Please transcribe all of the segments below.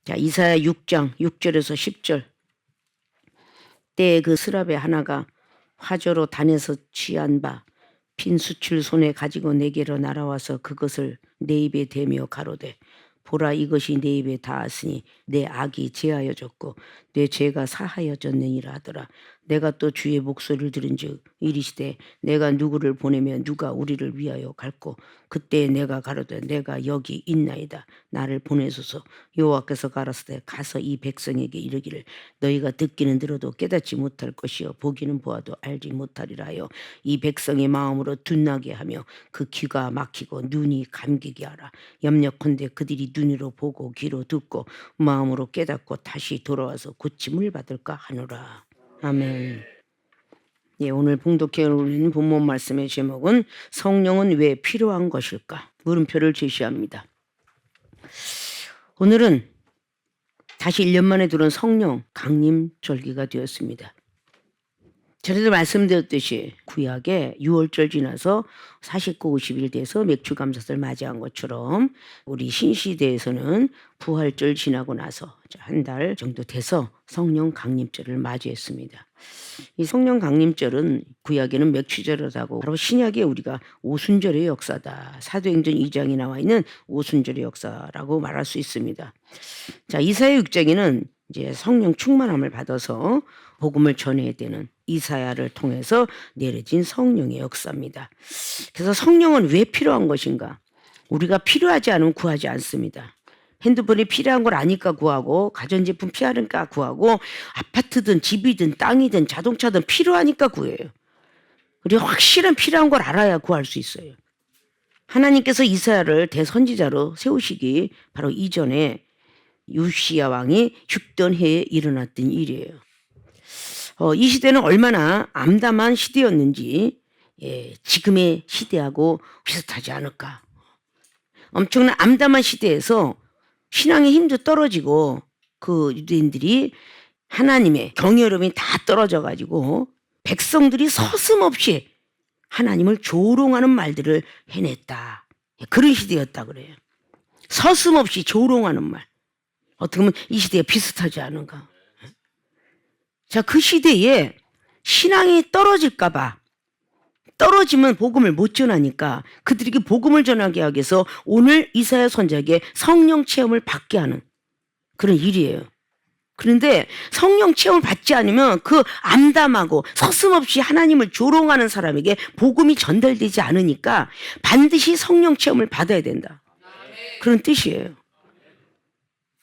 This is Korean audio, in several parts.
자, 이사야 6장 6절에서 10절. 때에 그 스랍의 하나가 화저로 단에서 취한 바 빈 수출 손에 가지고 내게로 날아와서 그것을 내 입에 대며 가로되 보라, 이것이 내 입에 닿았으니 내 악이 제하여졌고 내 죄가 사하여졌느니라 하더라. 내가 또 주의 목소리를 들은즉 이르시되 내가 누구를 보내면 누가 우리를 위하여 갈고 그때 내가 가로되 내가 여기 있나이다. 나를 보내소서. 여호와께서 가라사대 가서 이 백성에게 이르기를 너희가 듣기는 들어도 깨닫지 못할 것이요 보기는 보아도 알지 못하리라 하여 이 백성의 마음으로 둔하게 하며 그 귀가 막히고 눈이 감기게 하라. 염려컨대 그들이 눈으로 보고 귀로 듣고 마음으로 깨닫고 다시 돌아와서 고침을 받을까 하노라. 아멘. 예, 오늘 봉독해 올린 본문 말씀의 제목은 성령은 왜 필요한 것일까? 물음표를 제시합니다. 오늘은 다시 1년 만에 들어온 성령 강림절기가 되었습니다. 전에도 말씀드렸듯이 구약에 6월절 지나서 49, 50일 돼서 맥주감사절 맞이한 것처럼 우리 신시대에서는 부활절 지나고 나서 한 달 정도 돼서 성령 강림절을 맞이했습니다. 이 성령 강림절은 구약에는 맥주절이라고 바로 신약에 우리가 오순절의 역사다. 사도행전 2장에 나와 있는 오순절의 역사라고 말할 수 있습니다. 자, 이사야 6장에는 이제 성령 충만함을 받아서 복음을 전해야 되는 이사야를 통해서 내려진 성령의 역사입니다. 그래서 성령은 왜 필요한 것인가? 우리가 필요하지 않으면 구하지 않습니다. 핸드폰이 필요한 걸 아니까 구하고 가전제품 필요하니까 구하고 아파트든 집이든 땅이든 자동차든 필요하니까 구해요. 우리가 확실한 필요한 걸 알아야 구할 수 있어요. 하나님께서 이사야를 대선지자로 세우시기 바로 이전에 요시야 왕이 죽던 해에 일어났던 일이에요. 이 시대는 얼마나 암담한 시대였는지 지금의 시대하고 비슷하지 않을까. 엄청난 암담한 시대에서 신앙의 힘도 떨어지고 그 유대인들이 하나님의 경외름이 다 떨어져가지고 백성들이 서슴없이 하나님을 조롱하는 말들을 해냈다. 그런 시대였다 그래요. 서슴없이 조롱하는 말. 어떻게 보면 이 시대에 비슷하지 않은가. 자, 그 시대에 신앙이 떨어질까봐 떨어지면 복음을 못 전하니까 그들에게 복음을 전하게 하기 위해서 오늘 이사야 선지자에게 성령 체험을 받게 하는 그런 일이에요. 그런데 성령 체험을 받지 않으면 그 암담하고 서슴없이 하나님을 조롱하는 사람에게 복음이 전달되지 않으니까 반드시 성령 체험을 받아야 된다. 그런 뜻이에요.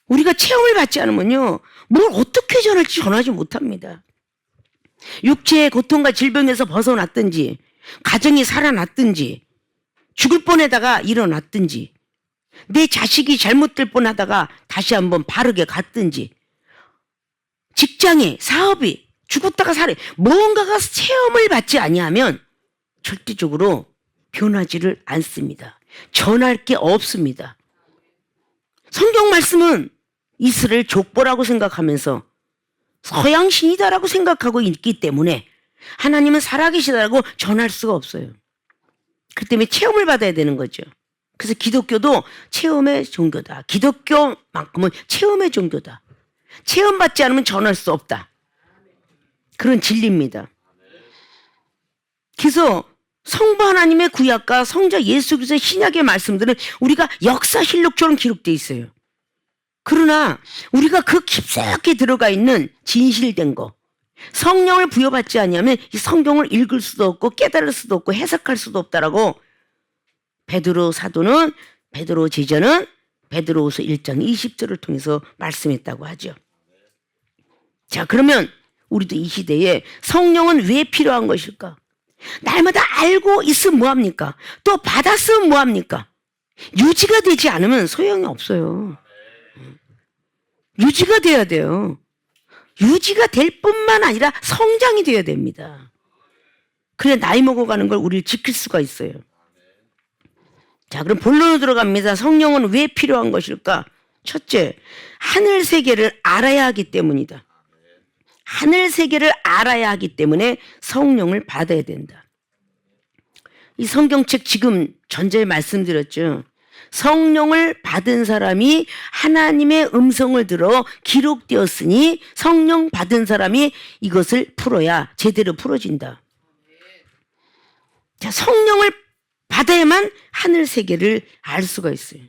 우리가 체험을 받지 않으면요, 뭘 어떻게 전할지 전하지 못합니다. 육체의 고통과 질병에서 벗어났든지, 가정이 살아났든지, 죽을 뻔하다가 일어났든지, 내 자식이 잘못될 뻔하다가 다시 한번 바르게 갔든지, 직장에 사업이 죽었다가 살아 뭔가가 체험을 받지 아니하면 절대적으로 변하지를 않습니다. 전할 게 없습니다. 성경 말씀은 이스라엘 족보라고 생각하면서 서양신이다라고 생각하고 있기 때문에 하나님은 살아계시다라고 전할 수가 없어요. 그 때문에 체험을 받아야 되는 거죠. 그래서 기독교도 체험의 종교다. 기독교만큼은 체험의 종교다. 체험받지 않으면 전할 수 없다. 그런 진리입니다. 그래서 성부 하나님의 구약과 성자 예수 그리스도의 신약의 말씀들은 우리가 역사실록처럼 기록되어 있어요. 그러나 우리가 그 깊숙이 들어가 있는 진실된 거, 성령을 부여받지 않으면 이 성경을 읽을 수도 없고 깨달을 수도 없고 해석할 수도 없다라고 베드로 사도는, 베드로 제자는 베드로후서 1장 20절을 통해서 말씀했다고 하죠. 자, 그러면 우리도 이 시대에 성령은 왜 필요한 것일까? 날마다 알고 있으면 뭐합니까? 또 받았으면 뭐합니까? 유지가 되지 않으면 소용이 없어요. 유지가 돼야 돼요. 유지가 될 뿐만 아니라 성장이 돼야 됩니다. 그래 나이 먹어가는 걸 우리를 지킬 수가 있어요. 자, 그럼 본론으로 들어갑니다. 성령은 왜 필요한 것일까? 첫째, 하늘 세계를 알아야 하기 때문이다. 하늘 세계를 알아야 하기 때문에 성령을 받아야 된다. 이 성경책 지금 전자에 말씀드렸죠. 성령을 받은 사람이 하나님의 음성을 들어 기록되었으니 성령 받은 사람이 이것을 풀어야 제대로 풀어진다. 자, 성령을 받아야만 하늘 세계를 알 수가 있어요.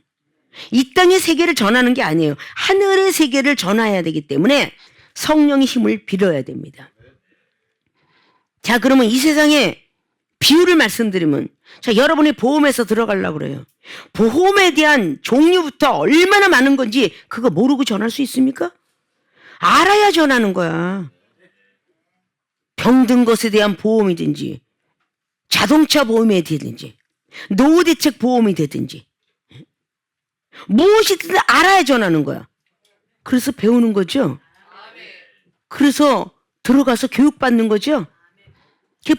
이 땅의 세계를 전하는 게 아니에요. 하늘의 세계를 전해야 되기 때문에 성령의 힘을 빌어야 됩니다. 자, 그러면 이 세상에 비유를 말씀드리면, 자, 여러분이 보험에서 들어가려고 그래요. 보험에 대한 종류부터 얼마나 많은 건지 그거 모르고 전할 수 있습니까? 알아야 전하는 거야. 병든 것에 대한 보험이든지, 자동차 보험이 되든지, 노후대책 보험이 되든지, 무엇이든 알아야 전하는 거야. 그래서 배우는 거죠. 그래서 들어가서 교육받는 거죠.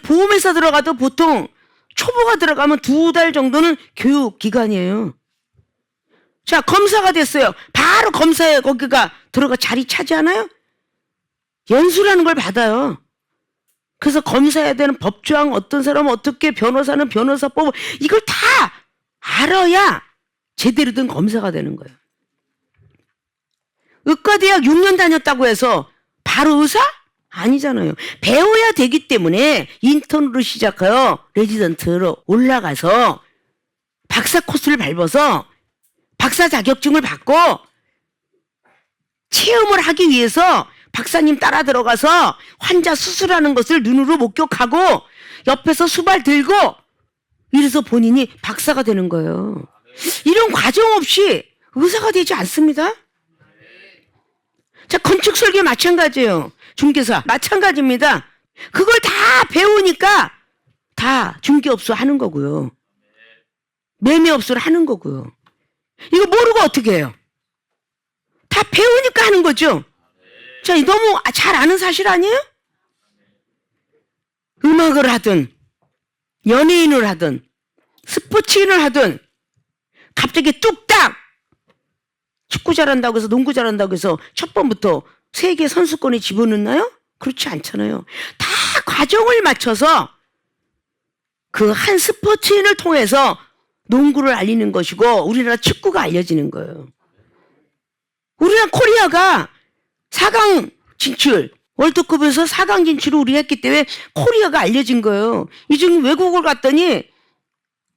보험회사 들어가도 보통 초보가 들어가면 2달 정도는 교육 기간이에요. 자, 검사가 됐어요. 바로 검사에 거기가 들어가 자리 차지하나요? 연수라는 걸 받아요. 그래서 검사해야 되는 법조항, 어떤 사람은 어떻게, 변호사는 변호사법, 이걸 다 알아야 제대로 된 검사가 되는 거예요. 의과대학 6년 다녔다고 해서 바로 의사? 아니잖아요. 배워야 되기 때문에 인턴으로 시작하여 레지던트로 올라가서 박사 코스를 밟아서 박사 자격증을 받고 체험을 하기 위해서 박사님 따라 들어가서 환자 수술하는 것을 눈으로 목격하고 옆에서 수발 들고 이래서 본인이 박사가 되는 거예요. 이런 과정 없이 의사가 되지 않습니다. 자, 건축 설계 마찬가지예요. 중개사 마찬가지입니다. 그걸 다 배우니까 다 중개업소 하는 거고요. 매매업소를 하는 거고요. 이거 모르고 어떻게 해요? 다 배우니까 하는 거죠. 자, 너무 잘 아는 사실 아니에요? 음악을 하든 연예인을 하든 스포츠인을 하든 갑자기 뚝딱 축구 잘한다고 해서 농구 잘한다고 해서 첫 번부터 세계 선수권에 집어넣나요? 그렇지 않잖아요. 다 과정을 맞춰서 그 한 스포츠인을 통해서 농구를 알리는 것이고 우리나라 축구가 알려지는 거예요. 우리나라 코리아가 4강 진출, 월드컵에서 4강 진출을 우리가 했기 때문에 코리아가 알려진 거예요. 이중 외국을 갔더니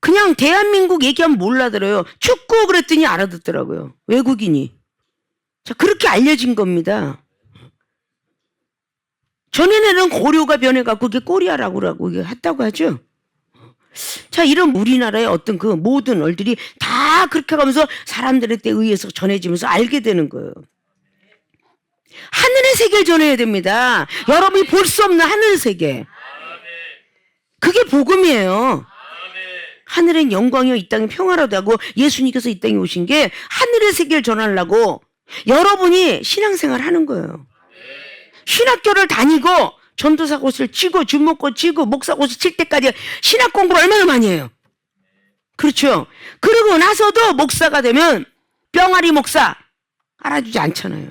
그냥 대한민국 얘기하면 몰라들어요. 축구 그랬더니 알아듣더라고요. 외국인이. 자, 그렇게 알려진 겁니다. 전에는 고려가 변해갖고 그게 코리아라고 했다고 하죠. 자, 이런 우리나라의 어떤 그 모든 얼들이 다 그렇게 가면서 사람들에 의해서 전해지면서 알게 되는 거예요. 하늘의 세계를 전해야 됩니다. 여러분이 볼 수 없는 하늘의 세계. 그게 복음이에요. 하늘엔 영광이요 이 땅에 평화로도 하고 예수님께서 이 땅에 오신 게 하늘의 세계를 전하려고 여러분이 신앙생활 하는 거예요. 신학교를 다니고 전도사 곳을 치고 주목고 치고 목사 곳을 칠 때까지 신학 공부를 얼마나 많이 해요. 그렇죠. 그러고 나서도 목사가 되면 뿅아리 목사 알아주지 않잖아요.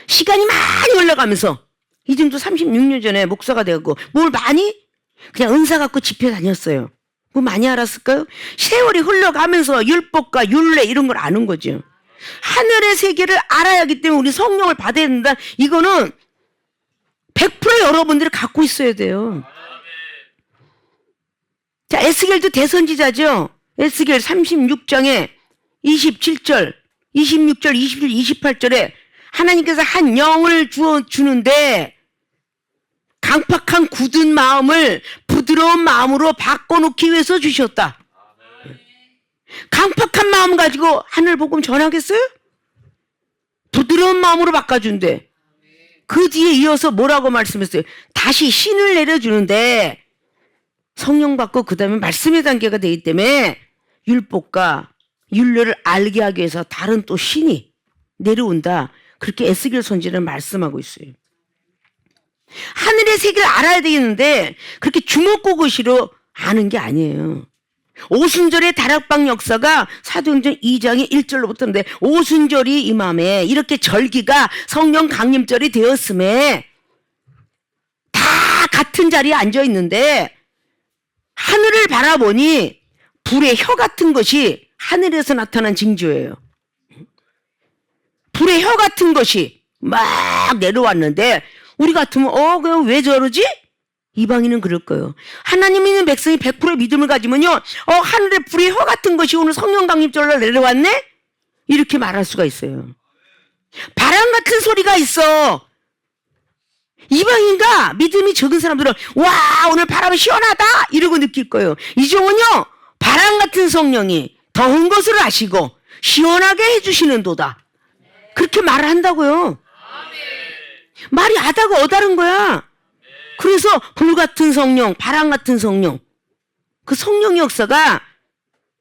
시간이 많이 올라가면서 이정도 36년 전에 목사가 되었고 뭘 많이? 그냥 은사 갖고 집회 다녔어요. 뭐 많이 알았을까요? 세월이 흘러가면서 율법과 율례 이런 걸 아는 거죠. 하늘의 세계를 알아야 하기 때문에 우리 성령을 받아야 된다. 이거는 100% 여러분들이 갖고 있어야 돼요. 자, 에스겔도 대선지자죠. 에스겔 36장에 27절, 26절, 27절, 28절에 하나님께서 한 영을 주는데 강팍한 굳은 마음을 부드러운 마음으로 바꿔놓기 위해서 주셨다. 강팍한 마음 가지고 하늘 복음 전하겠어요? 부드러운 마음으로 바꿔준대. 그 뒤에 이어서 뭐라고 말씀했어요? 다시 신을 내려주는데 성령 받고 그 다음에 말씀의 단계가 되기 때문에 율법과 율례를 알게 하기 위해서 다른 또 신이 내려온다. 그렇게 에스겔 선지자는 말씀하고 있어요. 하늘의 세계를 알아야 되겠는데 그렇게 주먹구구시로 아는 게 아니에요. 오순절의 다락방 역사가 사도행전 2장의 1절로부터인데 오순절이 이맘에 이렇게 절기가 성령 강림절이 되었음에 다 같은 자리에 앉아 있는데 하늘을 바라보니 불의 혀 같은 것이 하늘에서 나타난 징조예요. 불의 혀 같은 것이 막 내려왔는데 우리 같으면 그냥 왜 저러지? 이방인은 그럴 거예요. 하나님 믿는 백성이 100%의 믿음을 가지면요, 하늘에 불의 혀 같은 것이 오늘 성령 강림절로 내려왔네? 이렇게 말할 수가 있어요. 바람 같은 소리가 있어. 이방인과 믿음이 적은 사람들은 와, 오늘 바람이 시원하다 이러고 느낄 거예요. 이종은요, 바람 같은 성령이 더운 것을 아시고 시원하게 해주시는도다, 그렇게 말을 한다고요. 말이 아다고 어다른 거야. 그래서 불 같은 성령, 바람 같은 성령, 그 성령의 역사가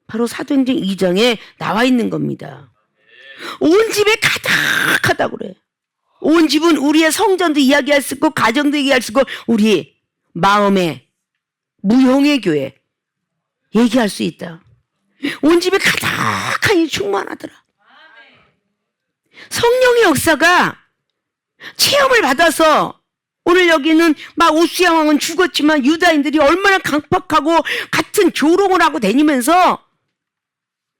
바로 사도행전 2장에 나와 있는 겁니다. 온 집에 가득하다고 그래. 온 집은 우리의 성전도 이야기할 수 있고 가정도 얘기할 수 있고 우리 마음의 무형의 교회 얘기할 수 있다. 온 집에 가득하니 충만하더라. 성령의 역사가 체험을 받아서 오늘 여기는 막 우스야 왕은 죽었지만 유다인들이 얼마나 강팍하고 같은 조롱을 하고 다니면서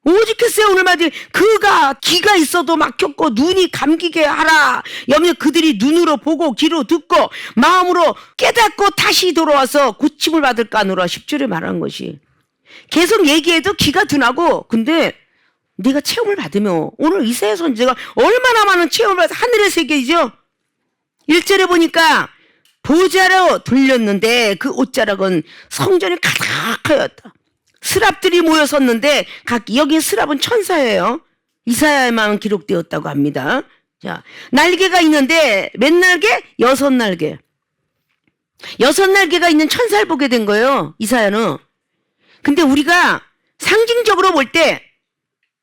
오죽했어요. 오늘 말이 그가 기가 있어도 막혔고 눈이 감기게 하라. 염려 그들이 눈으로 보고 귀로 듣고 마음으로 깨닫고 다시 돌아와서 고침을 받을까 하노라. 10절에 말한 것이 계속 얘기해도 기가 둔하고, 근데 네가 체험을 받으면 오늘 이사야 선지자가 얼마나 많은 체험을 받아. 하늘의 세계이죠. 1절에 보니까 보좌로 돌렸는데 그 옷자락은 성전이 가득하였다. 스랍들이 모여섰는데 여기 스랍은 천사예요. 이사야에만 기록되었다고 합니다. 자, 날개가 있는데 몇 날개? 6날개. 6날개가 있는 천사를 보게 된 거예요, 이사야는. 근데 우리가 상징적으로 볼 때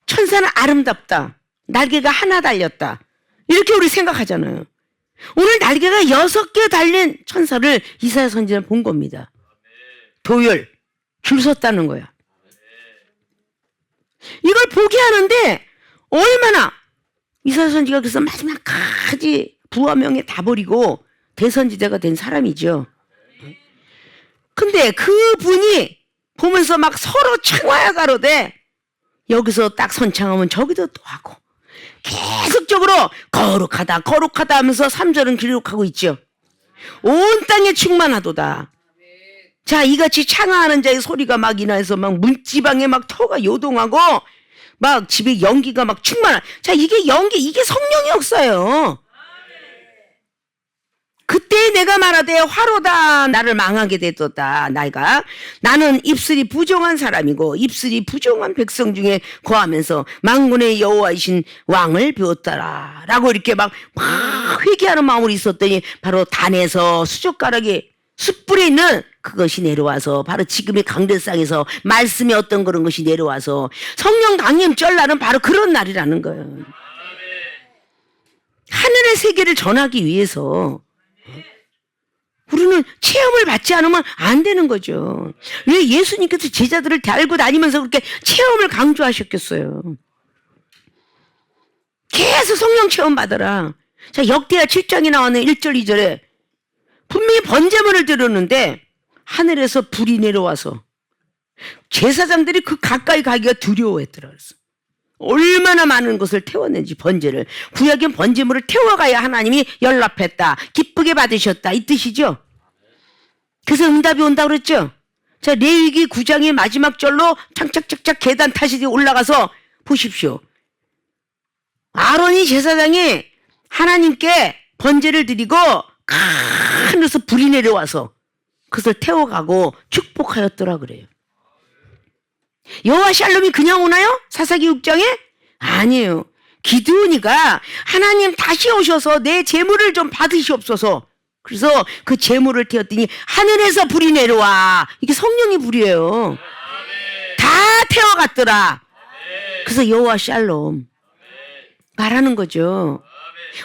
천사는 아름답다, 날개가 하나 달렸다, 이렇게 우리 생각하잖아요. 오늘 날개가 6개 달린 천사를 이사야 선지자는 본 겁니다. 도열, 줄 섰다는 거야. 이걸 보게 하는데 얼마나 이사야 선지자가 그래서 마지막까지 부와 명예 다 버리고 대선지자가 된 사람이죠. 근데 그분이 보면서 막 서로 청하야 가로되 여기서 딱 선창하면 저기도 또 하고 계속적으로 거룩하다 거룩하다 하면서 3절은 기록하고 있죠. 온 땅에 충만하도다. 자, 이같이 창하하는 자의 소리가 막 인하여서 막 문지방에 막 터가 요동하고 막 집에 연기가 막 충만한. 자, 이게 연기, 이게 성령의 역사예요. 그때 내가 말하되 화로다 나를 망하게 되었다. 나는 입술이 부정한 사람이고 입술이 부정한 백성 중에 거하면서 만군의 여호와이신 왕을 배웠더라 라고 이렇게 막 회개하는 마음으로 있었더니 바로 단에서 수젓가락이 숯불에 있는 그것이 내려와서 바로 지금의 강대상에서 말씀의 어떤 그런 것이 내려와서 성령 강림절 날은 바로 그런 날이라는 거예요. 하늘의 세계를 전하기 위해서 우리는 체험을 받지 않으면 안 되는 거죠. 왜 예수님께서 제자들을 달고 다니면서 그렇게 체험을 강조하셨겠어요? 계속 성령 체험 받아라. 자, 역대하 7장에 나오는 1절 2절에 분명히 번제물을 드렸는데 하늘에서 불이 내려와서 제사장들이 그 가까이 가기가 두려워했더라. 그래서 얼마나 많은 것을 태웠는지 번제를. 구약엔 번제물을 태워가야 하나님이 연락했다, 기쁘게 받으셨다, 이 뜻이죠. 그래서 응답이 온다고 그랬죠. 자, 레위기 9장의 마지막 절로 착착착착 계단 타시고 올라가서 보십시오. 아론이 제사장이 하나님께 번제를 드리고 하늘에서 불이 내려와서 그것을 태워가고 축복하였더라 그래요. 여호와 샬롬이 그냥 오나요? 사사기 6장에? 아니에요. 기드온이가 하나님 다시 오셔서 내 재물을 좀 받으시옵소서. 그래서 그 재물을 태웠더니 하늘에서 불이 내려와. 이게 성령의 불이에요. 다 태워갔더라. 그래서 여호와 샬롬 말하는 거죠.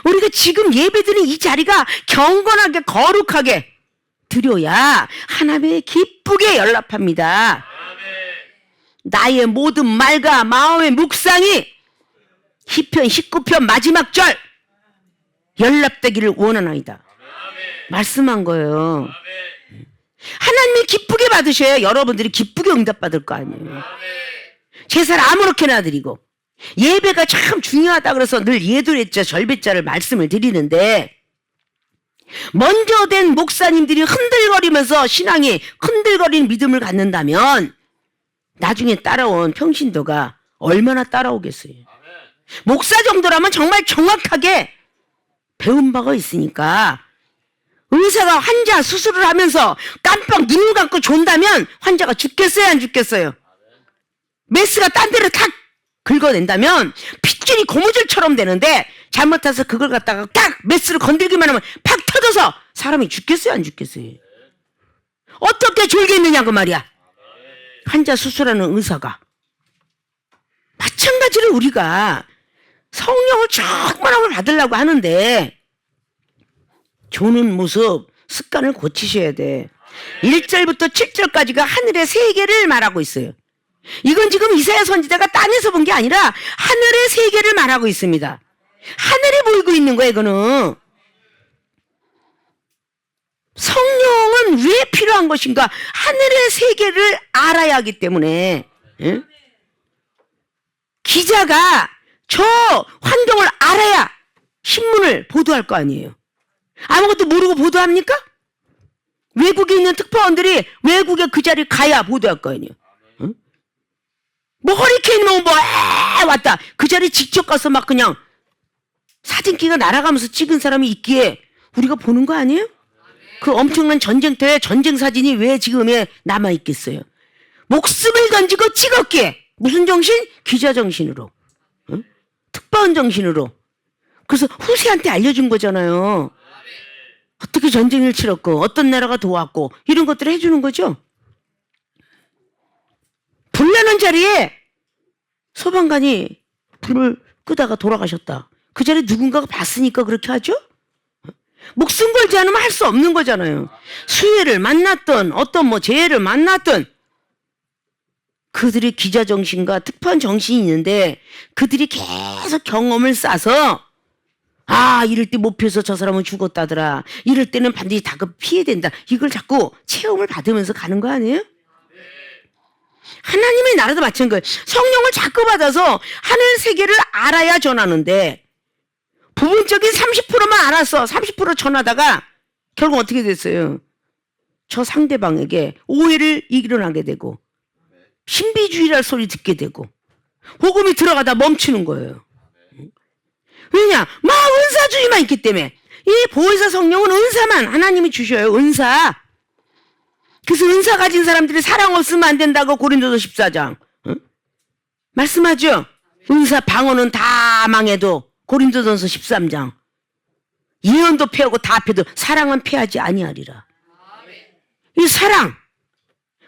우리가 지금 예배드리는 이 자리가 경건하게 거룩하게 드려야 하나님의 기쁘게 연락합니다. 나의 모든 말과 마음의 묵상이 시편 19편 마지막 절 연락되기를 원하나이다. 말씀한 거예요. 하나님이 기쁘게 받으셔야 여러분들이 기쁘게 응답받을 거 아니에요. 제사를 아무렇게나 드리고 예배가 참 중요하다 그래서 늘 예도례자 절배자를 말씀을 드리는데 먼저 된 목사님들이 흔들거리면서 신앙이 흔들거리는 믿음을 갖는다면 나중에 따라온 평신도가 얼마나 따라오겠어요. 목사 정도라면 정말 정확하게 배운 바가 있으니까 의사가 환자 수술을 하면서 깜빡 눈 감고 존다면 환자가 죽겠어요, 안 죽겠어요? 메스가 딴 데를 탁 긁어낸다면 핏줄이 고무줄처럼 되는데 잘못해서 그걸 갖다가 딱 메스를 건들기만 하면 팍 터져서 사람이 죽겠어요, 안 죽겠어요? 어떻게 졸겠느냐 그 말이야. 환자 수술하는 의사가. 마찬가지로 우리가 성령을 충만함을 받으려고 하는데 조는 모습, 습관을 고치셔야 돼. 1절부터 7절까지가 하늘의 세계를 말하고 있어요. 이건 지금 이사야 선지자가 땅에서 본 게 아니라 하늘의 세계를 말하고 있습니다. 하늘이 보이고 있는 거예요, 이거는. 성령은 왜 필요한 것인가? 하늘의 세계를 알아야 하기 때문에. 예? 기자가 저 환경을 알아야 신문을 보도할 거 아니에요. 아무것도 모르고 보도합니까? 외국에 있는 특파원들이 외국에 그 자리에 가야 보도할 거 아니에요. 응? 뭐 허리케인 뭐 왔다. 그 자리에 직접 가서 막 그냥 사진기가 날아가면서 찍은 사람이 있기에 우리가 보는 거 아니에요? 그 엄청난 전쟁터에 전쟁 사진이 왜 지금에 남아있겠어요? 목숨을 던지고 찍었기에 무슨 정신? 기자 정신으로. 응? 특파원 정신으로. 그래서 후세한테 알려준 거잖아요. 어떻게 전쟁을 치렀고 어떤 나라가 도왔고 이런 것들을 해주는 거죠. 불나는 자리에 소방관이 불을 끄다가 돌아가셨다. 그 자리에 누군가가 봤으니까 그렇게 하죠? 목숨 걸지 않으면 할 수 없는 거잖아요. 수해를 만났던 어떤 뭐 재해를 만났던 그들이 기자 정신과 특파원 정신이 있는데 그들이 계속 경험을 쌓아서 아 이럴 때 목표에서 저 사람은 죽었다더라. 이럴 때는 반드시 다급 피해야 된다. 이걸 자꾸 체험을 받으면서 가는 거 아니에요? 하나님의 나라도 마찬가지예요. 성령을 자꾸 받아서 하늘 세계를 알아야 전하는데 부분적인 30%만 알았어. 30% 전하다가 결국 어떻게 됐어요? 저 상대방에게 오해를 일어나게 되고 신비주의랄 소리 듣게 되고 복음이 들어가다 멈추는 거예요. 왜냐? 막 은사주의만 있기 때문에. 이 보혜사 성령은 은사만 하나님이 주셔요. 은사. 그래서 은사 가진 사람들이 사랑 없으면 안 된다고 고린도서 14장 말씀하죠. 은사 방언은 다 망해도 고린도전서 13장 예언도 패하고 다 패도 사랑은 패하지 아니하리라. 이 사랑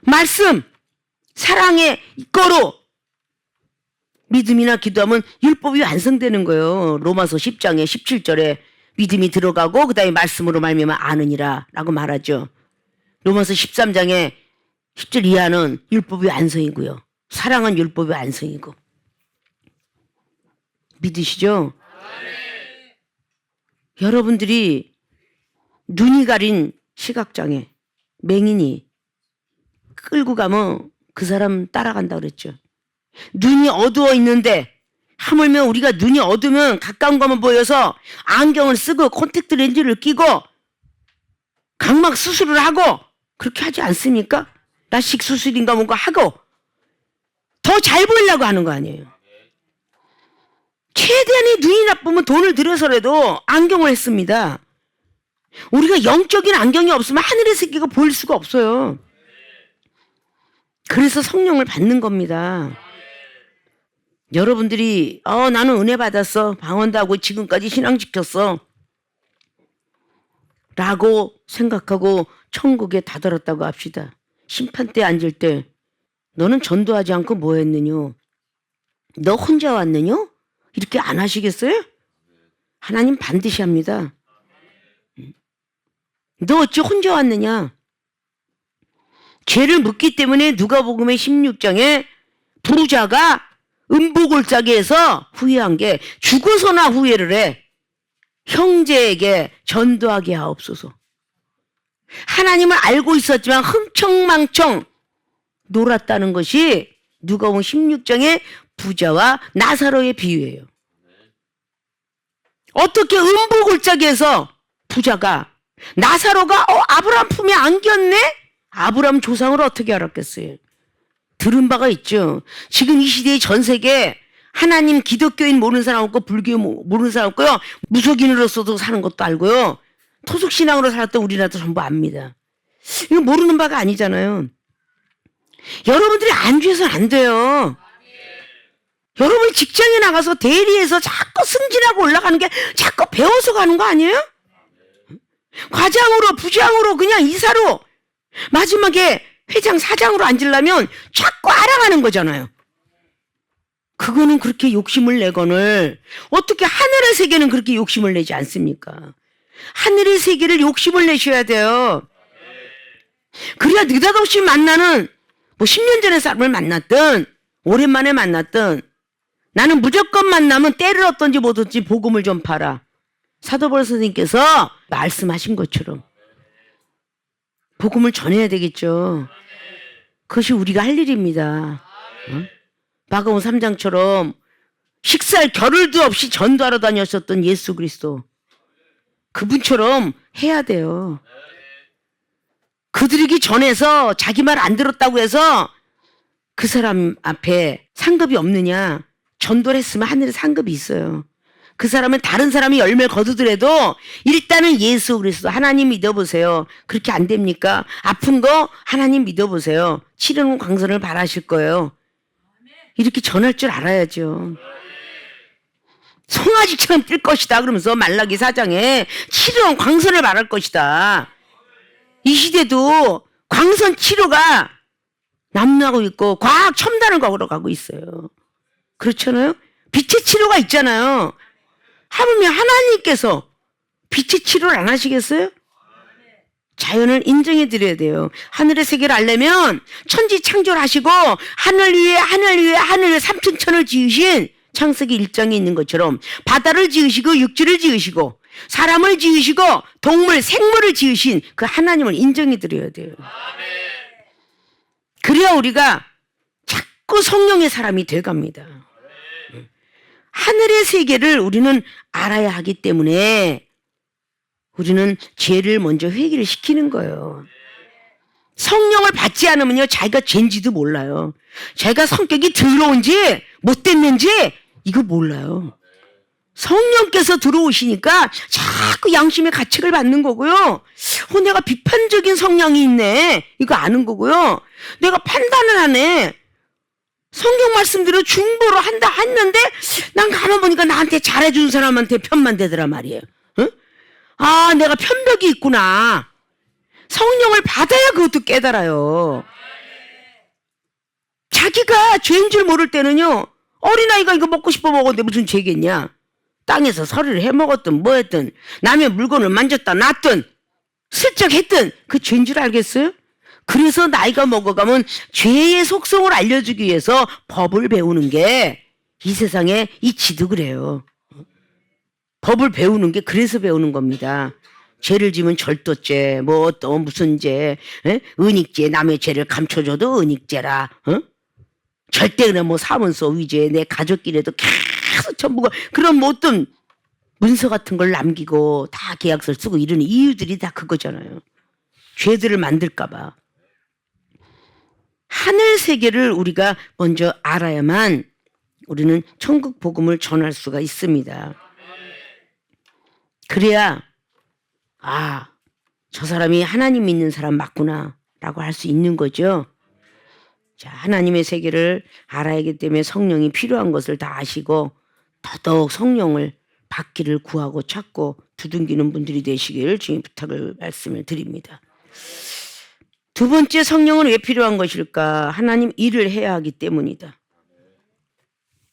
말씀 사랑의 거로 믿음이나 기도하면 율법이 완성되는 거예요. 로마서 10장에 17절에 믿음이 들어가고 그 다음에 말씀으로 말미암아 아느니라 라고 말하죠. 로마서 13장에 10절 이하는 율법이 완성이고요. 사랑은 율법이 완성이고. 믿으시죠? 여러분들이 눈이 가린 시각장애 맹인이 끌고 가면 그 사람 따라간다 그랬죠. 눈이 어두워 있는데 하물며 우리가 눈이 어두우면 가까운 것만 보여서 안경을 쓰고 콘택트 렌즈를 끼고 각막 수술을 하고 그렇게 하지 않습니까? 라식 수술인가 뭔가 하고 더 잘 보이려고 하는 거 아니에요. 최대한의 눈이 나쁘면 돈을 들여서라도 안경을 했습니다. 우리가 영적인 안경이 없으면 하늘의 세계가 보일 수가 없어요. 그래서 성령을 받는 겁니다. 여러분들이 나는 은혜 받았어. 방언도 하고 지금까지 신앙 지켰어. 라고 생각하고 천국에 다다랐다고 합시다. 심판대에 앉을 때 너는 전도하지 않고 뭐 했느냐? 너 혼자 왔느냐? 이렇게 안 하시겠어요? 하나님 반드시 합니다. 너 어찌 혼자 왔느냐? 죄를 묻기 때문에 누가복음의 16장에 부자가 음보골짜기에서 후회한 게 죽어서나 후회를 해. 형제에게 전도하게 하옵소서. 하나님을 알고 있었지만 흥청망청 놀았다는 것이 누가복음 16장의 부자와 나사로의 비유예요. 어떻게 음부골짜기에서 부자가 나사로가 아브라함 품에 안겼네? 아브라함 조상을 어떻게 알았겠어요? 들은 바가 있죠. 지금 이 시대의 전 세계 하나님 기독교인 모르는 사람 없고 불교 모르는 사람 없고요. 무속인으로서도 사는 것도 알고요. 토속신앙으로 살았던 우리나라도 전부 압니다. 이거 모르는 바가 아니잖아요. 여러분들이 안주해서는 안 돼요. 여러분이 직장에 나가서 대리해서 자꾸 승진하고 올라가는 게 자꾸 배워서 가는 거 아니에요? 과장으로 부장으로 그냥 이사로 마지막에 회장 사장으로 앉으려면 자꾸 알아가는 거잖아요. 그거는 그렇게 욕심을 내거늘 어떻게 하늘의 세계는 그렇게 욕심을 내지 않습니까? 하늘의 세계를 욕심을 내셔야 돼요. 그래야 느닷없이 만나는 10년 전에 사람을 만났든 오랜만에 만났든 나는 무조건 만나면 때를 얻든지 뭐든지 복음을 좀 팔아. 사도 바울 선생님께서 말씀하신 것처럼 복음을 전해야 되겠죠. 그것이 우리가 할 일입니다. 마가복음 3장처럼 식사할 겨를도 없이 전도하러 다녔었던 예수 그리스도 그분처럼 해야 돼요. 그들에게 전해서 자기 말 안 들었다고 해서 그 사람 앞에 상급이 없느냐? 전도를 했으면 하늘에 상급이 있어요. 그 사람은 다른 사람이 열매를 거두더라도 일단은 예수 그리스도 하나님 믿어보세요. 그렇게 안 됩니까? 아픈 거 하나님 믿어보세요. 치료는 광선을 바라실 거예요. 이렇게 전할 줄 알아야죠. 송아지처럼 뛸 것이다 그러면서 말라기 4장에 치료는 광선을 바랄 것이다. 이 시대도 광선 치료가 남루하고 있고 과학 첨단을 걸어가고 있어요. 그렇잖아요? 빛의 치료가 있잖아요. 하물며 하나님께서 빛의 치료를 안 하시겠어요? 자연을 인정해 드려야 돼요. 하늘의 세계를 알려면 천지 창조하시고 하늘 위에 하늘 3층천을 지으신 창세기 1장에 있는 것처럼 바다를 지으시고 육지를 지으시고 사람을 지으시고 동물, 생물을 지으신 그 하나님을 인정해 드려야 돼요. 그래야 우리가 자꾸 성령의 사람이 돼갑니다. 하늘의 세계를 우리는 알아야 하기 때문에 우리는 죄를 먼저 회개를 시키는 거예요. 성령을 받지 않으면요 자기가 죄인지도 몰라요. 자기가 성격이 더러운지 못됐는지 이거 몰라요. 성령께서 들어오시니까 자꾸 양심의 가책을 받는 거고요. 내가 비판적인 성향이 있네 이거 아는 거고요. 내가 판단을 하네. 성경 말씀대로 중보로 한다 했는데 난 가만 보니까 나한테 잘해준 사람한테 편만 되더라 말이에요. 응? 아 내가 편벽이 있구나. 성령을 받아야 그것도 깨달아요. 자기가 죄인 줄 모를 때는요 어린아이가 이거 먹고 싶어 먹었는데 무슨 죄겠냐. 땅에서 서리를 해먹었든 뭐했든 남의 물건을 만졌다 놨든 슬쩍 했든 그 죄인 줄 알겠어요? 그래서 나이가 먹어가면 죄의 속성을 알려주기 위해서 법을 배우는 게 이 세상에 이치도 그래요. 법을 배우는 게 그래서 배우는 겁니다. 죄를 지면 절도죄, 뭐 또 무슨 죄, 은닉죄, 남의 죄를 감춰줘도 은닉죄라. 절대 그냥 뭐 사문서 위조에 내 가족끼리도 계속 전부가 그런 뭐 어떤 문서 같은 걸 남기고 다 계약서를 쓰고 이런 이유들이 다 그거잖아요. 죄들을 만들까 봐. 하늘 세계를 우리가 먼저 알아야만 우리는 천국 복음을 전할 수가 있습니다. 그래야 저 사람이 하나님 믿는 사람 맞구나 라고 할 수 있는 거죠. 자, 하나님의 세계를 알아야 하기 때문에 성령이 필요한 것을 다 아시고 더더욱 성령을 받기를 구하고 찾고 두둥기는 분들이 되시기를 주님 부탁을 말씀을 드립니다. 두 번째, 성령은 왜 필요한 것일까? 하나님 일을 해야 하기 때문이다.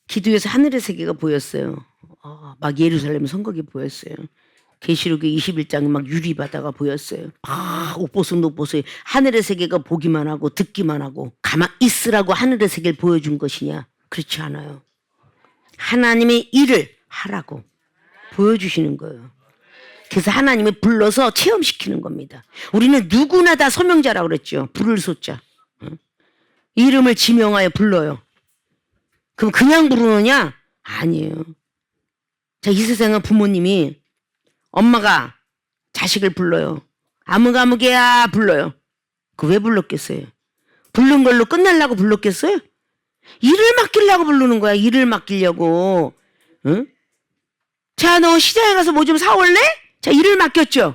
기도에서 하늘의 세계가 보였어요. 막 예루살렘 성곽이 보였어요. 계시록 21장에 막 유리바다가 보였어요. 옥보석 녹보석이 하늘의 세계가 보기만 하고 듣기만 하고 가만 있으라고 하늘의 세계를 보여준 것이냐? 그렇지 않아요. 하나님의 일을 하라고 보여주시는 거예요. 그래서 하나님을 불러서 체험시키는 겁니다. 우리는 누구나 다 소명자라고 그랬죠. 부를 소자. 이름을 지명하여 불러요. 그럼 그냥 부르느냐? 아니에요. 자, 이 세상은 부모님이 엄마가 자식을 불러요. 아무개야 불러요. 그 왜 불렀겠어요? 부른 걸로 끝내려고 불렀겠어요? 일을 맡기려고 부르는 거야. 일을 맡기려고. 응? 자, 너 시장에 가서 뭐 좀 사올래? 자, 일을 맡겼죠.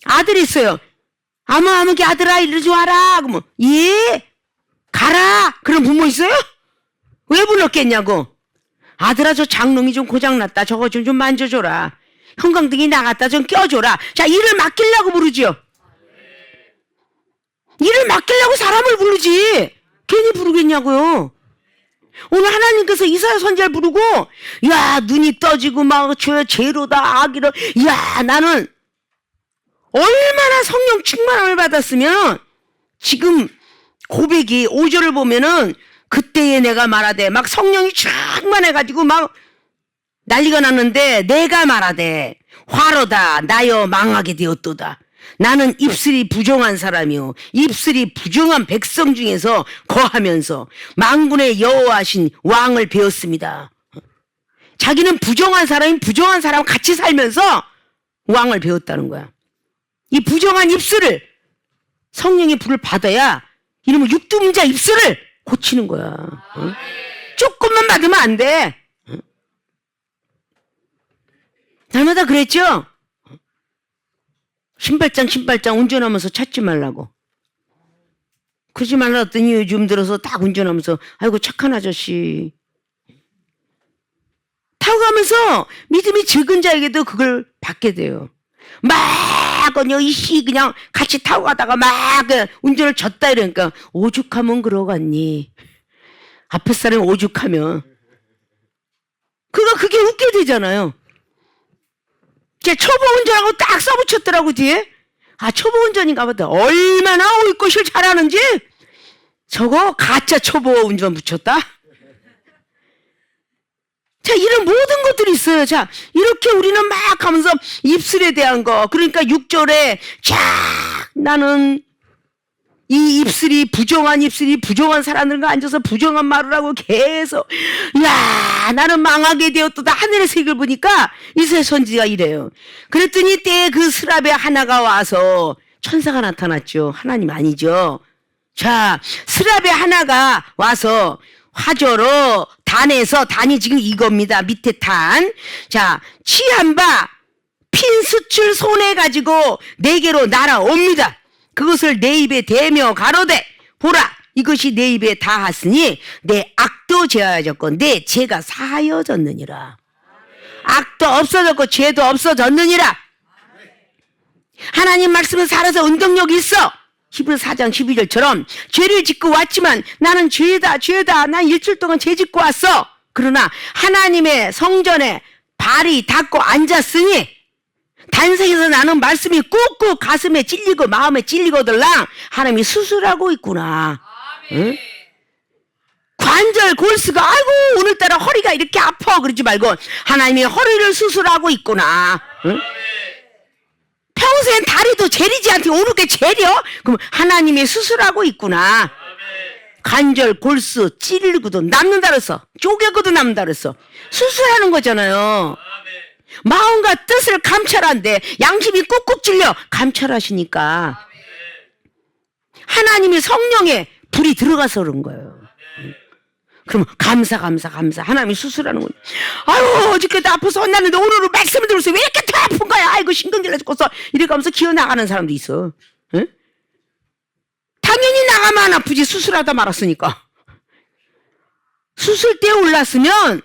아들이 있어요. 아무개 아들아 이리 좀 와라. 그러면 예 가라. 그런 부모 있어요? 왜 불렀겠냐고. 아들아 저 장롱이 좀 고장났다. 저거 좀 만져줘라. 형광등이 나갔다. 좀 껴줘라. 자, 일을 맡기려고 부르죠. 일을 맡기려고 사람을 부르지. 괜히 부르겠냐고요. 오늘 하나님께서 이사야 선지자를 부르고 야 눈이 떠지고 막 저 죄로다 악이로 야 나는 얼마나 성령 충만함을 받았으면 지금 고백이 5절을 보면은 그때에 내가 말하되 막 성령이 충만해가지고 막 난리가 났는데 내가 말하되 화로다 나여 망하게 되었도다. 나는 입술이 부정한 사람이요 입술이 부정한 백성 중에서 거하면서 만군의 여호와신 왕을 배웠습니다. 자기는 부정한 사람이 부정한 사람 같이 살면서 왕을 배웠다는 거야. 이 부정한 입술을 성령의 불을 받아야 이놈의 육두문자 입술을 고치는 거야. 응? 조금만 받으면 안 돼. 응? 날마다 그랬죠? 신발장 운전하면서 찾지 말라고. 그러지 말라 했더니 요즘 들어서 딱 운전하면서 아이고 착한 아저씨. 타고 가면서 믿음이 적은 자에게도 그걸 받게 돼요. 막 그냥 이씨 그냥 같이 타고 가다가 막 운전을 졌다 이러니까 오죽하면 그러겠니. 앞에 사람이 오죽하면 그게 웃게 되잖아요. 초보 운전하고 딱 써붙였더라고 뒤에. 아 초보 운전인가 보다. 얼마나 올 것을 잘하는지. 저거 가짜 초보 운전 붙였다. 자 이런 모든 것들이 있어요. 자 이렇게 우리는 막 하면서 입술에 대한 거 그러니까 6절에 쫙 나는 이 입술이 부정한 사람들과 앉아서 부정한 말을 하고 계속 야 나는 망하게 되었다. 하늘의 색을 보니까 이스라엘 선지자가 이래요. 그랬더니 때에 그 스랍에 하나가 와서 천사가 나타났죠. 하나님 아니죠. 자 스랍에 하나가 와서 화저로 단에서 단이 지금 이겁니다. 밑에 탄. 자 취한 바 핀 수출 손에 가지고 내게로 날아옵니다. 그것을 내 입에 대며 가로되 보라 이것이 내 입에 닿았으니 내 악도 제하여졌고 내 죄가 사하여졌느니라. 악도 없어졌고 죄도 없어졌느니라. 하나님 말씀은 살아서 운동력이 있어. 히브리서 4장 12절처럼 죄를 짓고 왔지만 나는 죄다 난 일주일 동안 죄 짓고 왔어. 그러나 하나님의 성전에 발이 닿고 앉았으니 단생에서 나는 말씀이 꾹꾹 가슴에 찔리고 마음에 찔리거들랑 하나님이 수술하고 있구나. 응? 관절 골수가 아이고 오늘따라 허리가 이렇게 아파 그러지 말고 하나님이 허리를 수술하고 있구나. 응? 평소엔 다리도 재리지 않게 오르게 재려? 그럼 하나님이 수술하고 있구나. 관절 골수 찔리고도 남는다 그랬어. 쪼개고도 남는다 그랬어. 수술하는 거잖아요. 마음과 뜻을 감찰한데 양심이 꾹꾹 찔려 감찰하시니까 하나님의 성령에 불이 들어가서 그런 거예요. 그럼 감사 하나님이 수술하는 거예요. 아유 어저께도 아파서 혼났는데 오늘은 말씀을 들어서 왜 이렇게 더 아픈 거야. 아이고 신경질 죽겠어. 이렇게 하면서 기어나가는 사람도 있어. 응? 당연히 나가면 안 아프지. 수술하다 말았으니까. 수술대에 올랐으면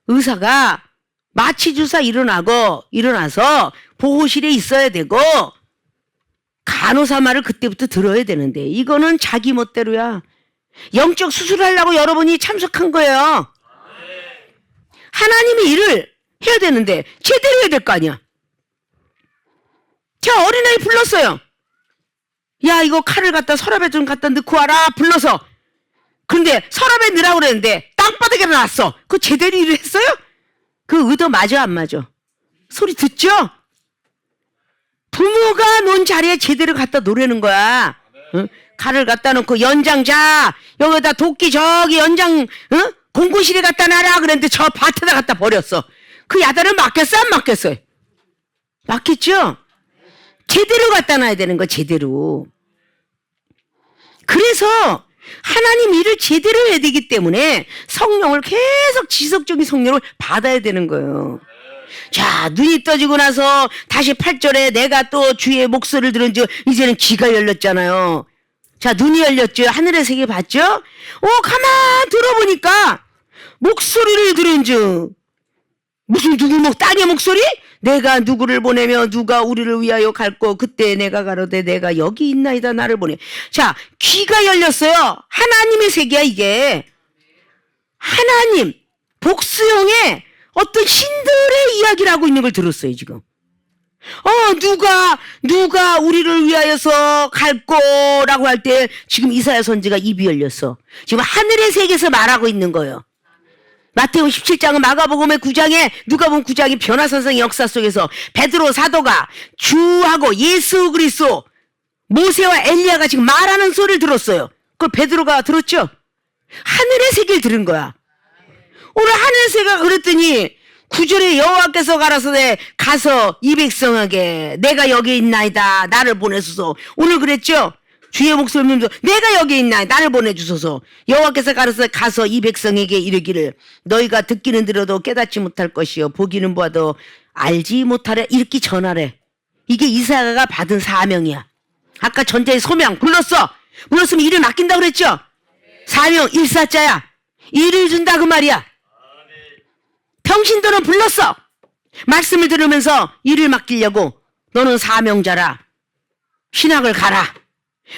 의사가 마취주사 일어나서 보호실에 있어야 되고 간호사 말을 그때부터 들어야 되는데 이거는 자기 멋대로야. 영적 수술하려고 여러분이 참석한 거예요. 하나님의 일을 해야 되는데 제대로 해야 될 거 아니야. 자 어린아이 불렀어요. 야 이거 칼을 갖다 서랍에 좀 갖다 넣고 와라 불러서. 그런데 서랍에 넣으라고 그랬는데 땅바닥에 놨어. 그거 제대로 일을 했어요? 그 의도 맞아 안 맞아? 소리 듣죠? 부모가 놓은 자리에 제대로 갖다 놓으라는 거야. 응? 칼을 갖다 놓고 연장 자 여기다 도끼 저기 연장 공구실에 갖다 놔라 그랬는데 저 밭에다 갖다 버렸어. 그 야단을 맞겠어 안 맞겠어요? 맞겠죠? 제대로 갖다 놔야 되는 거 제대로. 그래서 하나님 일을 제대로 해야 되기 때문에 성령을 계속 지속적인 성령을 받아야 되는 거예요. 자, 눈이 떠지고 나서 다시 8절에 내가 또 주의 목소리를 들은 즉 이제는 귀가 열렸잖아요. 자, 눈이 열렸죠. 하늘의 세계 봤죠? 가만 들어보니까 목소리를 들은 즉 무슨 누구 딸의 목소리? 내가 누구를 보내며 누가 우리를 위하여 갈고 그때 내가 가로되 내가 여기 있나이다 나를 보내. 자, 귀가 열렸어요. 하나님의 세계야 이게. 하나님 복수형의 어떤 신들의 이야기를 하고 있는 걸 들었어요 지금. 누가 우리를 위하여서 갈 거라고 할 때 지금 이사야 선지가 입이 열렸어. 지금 하늘의 세계에서 말하고 있는 거예요. 마태복음 17장은 마가복음의 9장에 누가복음 9장이 변화선상의 역사 속에서 베드로 사도가 주하고 예수 그리스도 모세와 엘리야가 지금 말하는 소리를 들었어요. 그걸 베드로가 들었죠? 하늘의 세계를 들은 거야. 오늘 하늘의 세계가 그랬더니 9절에 여호와께서 가라사대 가서 이 백성에게 내가 여기 있나이다 나를 보내소서. 오늘 그랬죠? 주의 목소리 들으면서 내가 여기 있나 나를 보내주소서. 여호와께서 가서 이 백성에게 이르기를 너희가 듣기는 들어도 깨닫지 못할 것이요 보기는 보아도 알지 못하래 이렇게 전하래. 이게 이사야가 받은 사명이야. 아까 전자의 소명 불렀으면 일을 맡긴다고 그랬죠. 사명 일사자야. 일을 준다 그 말이야. 평신도는 불렀어. 말씀을 들으면서 일을 맡기려고 너는 사명자라. 신학을 가라.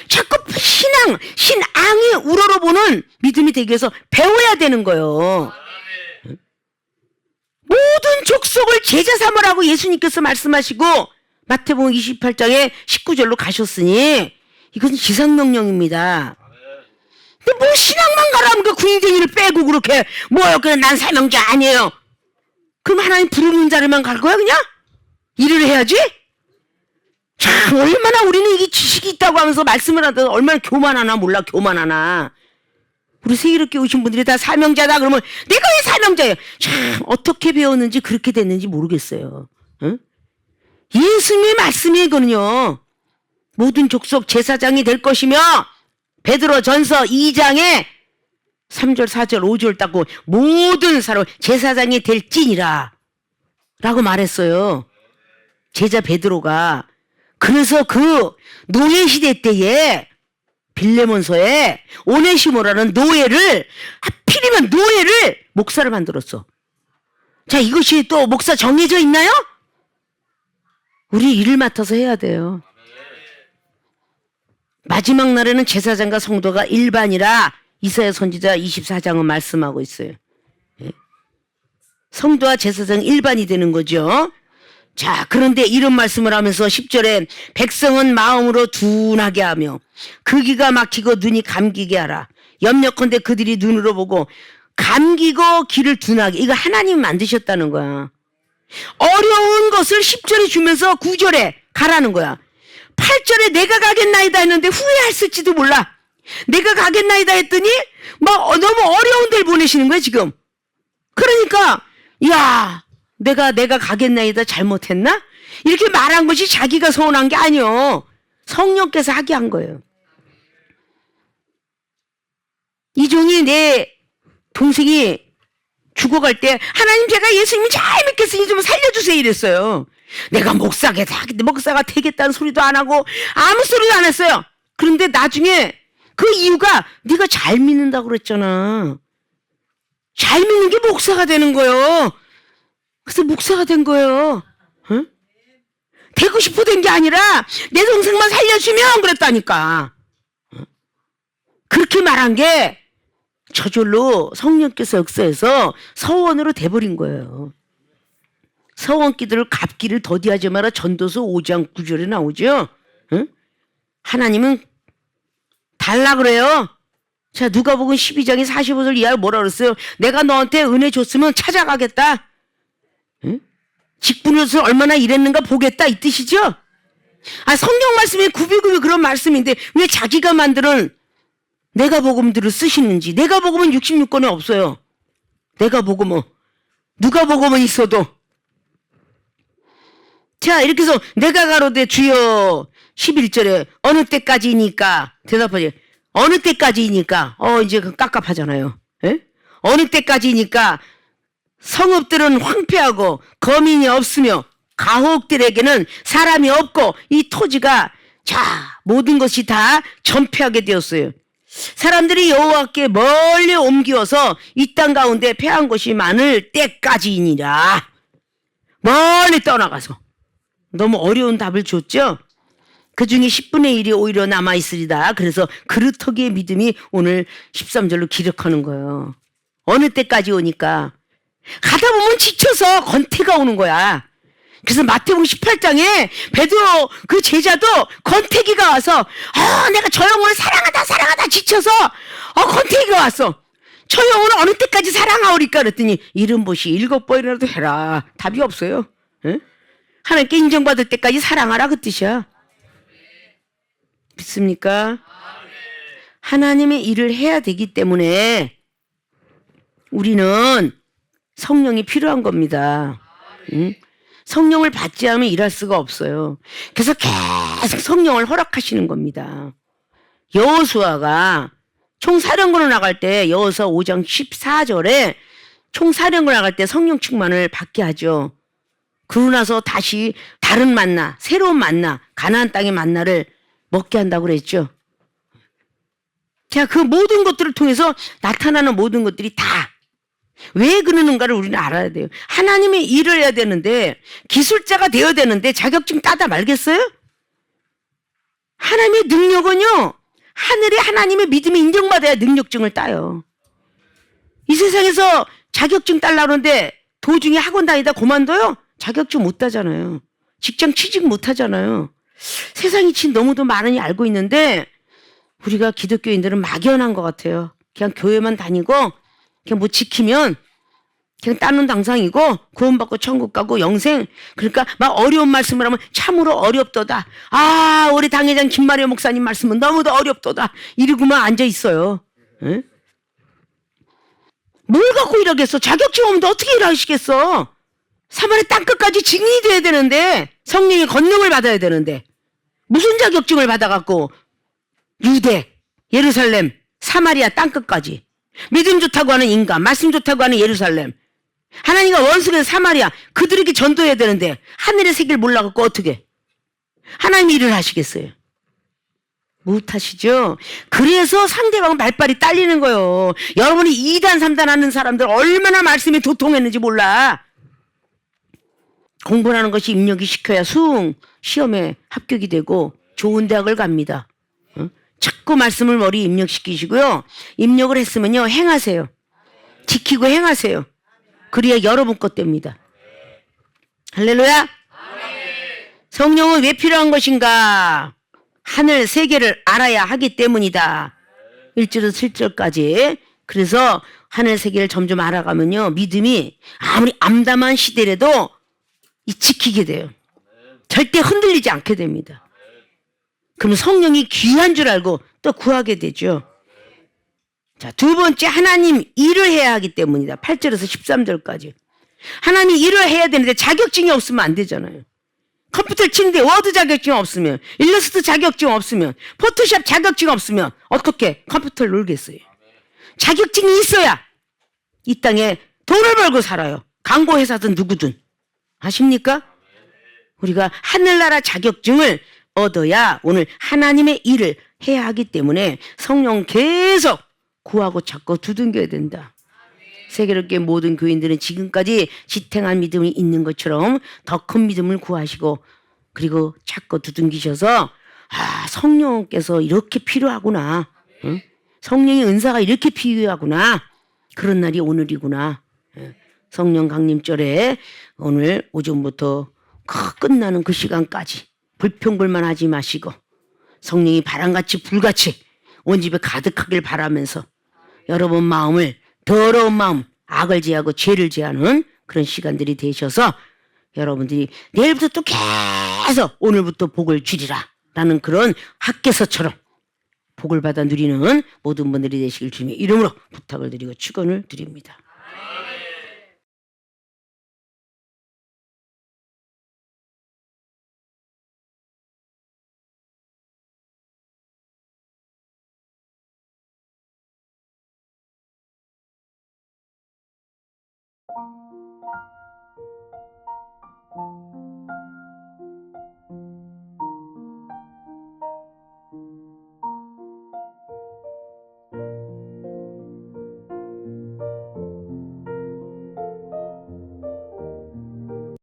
자꾸 신앙이 우러러보는 믿음이 되기 위해서 배워야 되는 거예요. 모든 족속을 제자 삼으라고 예수님께서 말씀하시고 마태복음 28장에 19절로 가셨으니 이것은 지상명령입니다. 근데 뭐 신앙만 가라면 그 궁뎅이를 빼고 그렇게 그냥 난 사명자 아니에요. 그럼 하나님 부르는 자리만 갈 거야 그냥? 일을 해야지? 참 얼마나 우리는 이게 지식이 있다고 하면서 말씀을 하다 얼마나 교만하나 몰라. 교만하나. 우리 세계롭게 오신 분들이 다 사명자다 그러면 내가 왜 사명자예요? 참 어떻게 배웠는지 그렇게 됐는지 모르겠어요. 응? 예수님의 말씀이거든요. 모든 족속 제사장이 될 것이며 베드로 전서 2장에 3절 4절 5절 닦고 모든 사람 제사장이 될지니라 라고 말했어요. 제자 베드로가. 그래서 그 노예 시대 때에 빌레몬서에 오네시모라는 노예를 하필이면 노예를 목사를 만들었어. 자, 이것이 또 목사 정해져 있나요? 우리 일을 맡아서 해야 돼요. 마지막 날에는 제사장과 성도가 일반이라 이사야 선지자 24장은 말씀하고 있어요. 성도와 제사장 일반이 되는 거죠. 자, 그런데 이런 말씀을 하면서 10절에 백성은 마음으로 둔하게 하며 그 귀가 막히고 눈이 감기게 하라. 염려컨대 그들이 눈으로 보고 감기고 귀를 둔하게. 이거 하나님이 만드셨다는 거야. 어려운 것을 10절에 주면서 9절에 가라는 거야. 8절에 내가 가겠나이다 했는데 후회했을지도 몰라. 내가 가겠나이다 했더니 너무 어려운 데를 보내시는 거야 지금. 그러니까 내가 가겠나이다 잘못했나? 이렇게 말한 것이 자기가 서운한 게 아니요. 성령께서 하게 한 거예요. 이종이 내 동생이 죽어갈 때 하나님 제가 예수님 잘 믿겠으니 좀 살려주세요 이랬어요. 내가 목사가 되겠다는 소리도 안 하고 아무 소리도 안 했어요. 그런데 나중에 그 이유가 네가 잘 믿는다고 그랬잖아. 잘 믿는 게 목사가 되는 거예요. 그래서 목사가 된 거예요. 응? 되고 싶어 된 게 아니라 내 동생만 살려주면 그랬다니까. 그렇게 말한 게 저절로 성령께서 역사해서 서원으로 돼버린 거예요. 서원기들을 갚기를 더디하지 마라 전도서 5장 9절에 나오죠. 응? 하나님은 달라 그래요. 자, 누가복음 12장에 45절 이하를 뭐라 그랬어요? 내가 너한테 은혜 줬으면 찾아가겠다. 응? 직분으로서 얼마나 일했는가 보겠다 이 뜻이죠. 성경 말씀에 구비구비 그런 말씀인데 왜 자기가 만드는 내가 복음들을 쓰시는지. 내가 복음은 66권에 없어요. 내가 복음은 누가 복음은 있어도. 자, 이렇게 해서 내가 가로되 주여 11절에 어느 때까지니까 대답하지. 어느 때까지니까 이제 깝깝하잖아요. 에? 어느 때까지니까 성읍들은 황폐하고 거민이 없으며 가옥들에게는 사람이 없고 이 토지가 모든 것이 다 전폐하게 되었어요. 사람들이 여호와께 멀리 옮기어서 이 땅 가운데 패한 곳이 많을 때까지이니라. 멀리 떠나가서. 너무 어려운 답을 줬죠? 그 중에 10분의 1이 오히려 남아있으리다. 그래서 그루터기의 믿음이 오늘 13절로 기록하는 거예요. 어느 때까지 오니까 가다 보면 지쳐서 권태가 오는 거야. 그래서 마태복음 18장에 베드로 그 제자도 권태기가 와서 내가 저 영혼을 사랑하다 지쳐서 권태기가 왔어. 저 영혼을 어느 때까지 사랑하오리까 그랬더니 70번씩 7번이라도 해라. 답이 없어요. 응? 하나님께 인정받을 때까지 사랑하라 그 뜻이야. 믿습니까? 하나님의 일을 해야 되기 때문에 우리는 성령이 필요한 겁니다. 응? 성령을 받지 않으면 일할 수가 없어요. 그래서 계속 성령을 허락하시는 겁니다. 여호수아가 총사령으로 나갈 때 여호수아 5장 14절에 총사령으로 나갈 때 성령 충만을 받게 하죠. 그러고 나서 다시 다른 만나, 새로운 만나, 가나안 땅의 만나를 먹게 한다고 그랬죠. 자, 그 모든 것들을 통해서 나타나는 모든 것들이 다 왜 그러는가를 우리는 알아야 돼요. 하나님의 일을 해야 되는데 기술자가 되어야 되는데 자격증 따다 말겠어요? 하나님의 능력은요. 하늘에 하나님의 믿음이 인정받아야 능력증을 따요. 이 세상에서 자격증 따려고 하는데 도중에 학원 다니다 그만둬요? 자격증 못 따잖아요. 직장 취직 못 하잖아요. 세상이 진 너무도 많으니 알고 있는데 우리가 기독교인들은 막연한 것 같아요. 그냥 교회만 다니고 그냥 뭐 지키면 그냥 따는 당상이고 구원받고 천국 가고 영생. 그러니까 막 어려운 말씀을 하면 참으로 어렵도다. 우리 당회장 김마리아 목사님 말씀은 너무도 어렵도다. 이러고만 앉아 있어요. 응? 뭘 갖고 일하겠어? 자격증 없는데 어떻게 일하시겠어? 사마리아 땅끝까지 증인이 돼야 되는데 성령의 권능을 받아야 되는데 무슨 자격증을 받아갖고 유대, 예루살렘, 사마리아 땅끝까지 믿음 좋다고 하는 인간, 말씀 좋다고 하는 예루살렘, 하나님과 원수된 사마리아, 그들에게 전도해야 되는데 하늘의 세계를 몰라갖고 어떻게 하나님이 일을 하시겠어요? 못하시죠? 그래서 상대방 말빨이 딸리는 거예요. 여러분이 2단 3단 하는 사람들 얼마나 말씀에 도통했는지 몰라. 공부하는 것이 입력이 시켜야 시험에 합격이 되고 좋은 대학을 갑니다. 자꾸 말씀을 머리에 입력시키시고요. 입력을 했으면요. 행하세요. 지키고 행하세요. 그래야 여러분 것 됩니다. 할렐루야. 성령은 왜 필요한 것인가? 하늘 세계를 알아야 하기 때문이다. 1절에서 7절까지. 그래서 하늘 세계를 점점 알아가면요. 믿음이 아무리 암담한 시대라도 지키게 돼요. 절대 흔들리지 않게 됩니다. 그럼 성령이 귀한 줄 알고 또 구하게 되죠. 자, 두 번째, 하나님 일을 해야 하기 때문이다. 8절에서 13절까지. 하나님 일을 해야 되는데 자격증이 없으면 안 되잖아요. 컴퓨터를 치는데 워드 자격증 없으면, 일러스트 자격증 없으면, 포토샵 자격증 없으면 어떻게 컴퓨터를 놀겠어요? 자격증이 있어야 이 땅에 돈을 벌고 살아요. 광고회사든 누구든. 아십니까? 우리가 하늘나라 자격증을 얻어야 오늘 하나님의 일을 해야 하기 때문에 성령 계속 구하고 찾고 두둥겨야 된다. 세계롭게 모든 교인들은 지금까지 지탱한 믿음이 있는 것처럼 더 큰 믿음을 구하시고 그리고 찾고 두둥기셔서 성령께서 이렇게 필요하구나. 응? 성령의 은사가 이렇게 필요하구나. 그런 날이 오늘이구나. 성령 강림절에 오늘 오전부터 끝나는 그 시간까지 불평불만하지 마시고 성령이 바람같이 불같이 온 집에 가득하길 바라면서 여러분 마음을 더러운 마음, 악을 제하고 죄를 제하는 그런 시간들이 되셔서 여러분들이 내일부터 또 계속 오늘부터 복을 주리라 라는 그런 학개서처럼 복을 받아 누리는 모든 분들이 되시길 주님의 이름으로 부탁을 드리고 축원을 드립니다.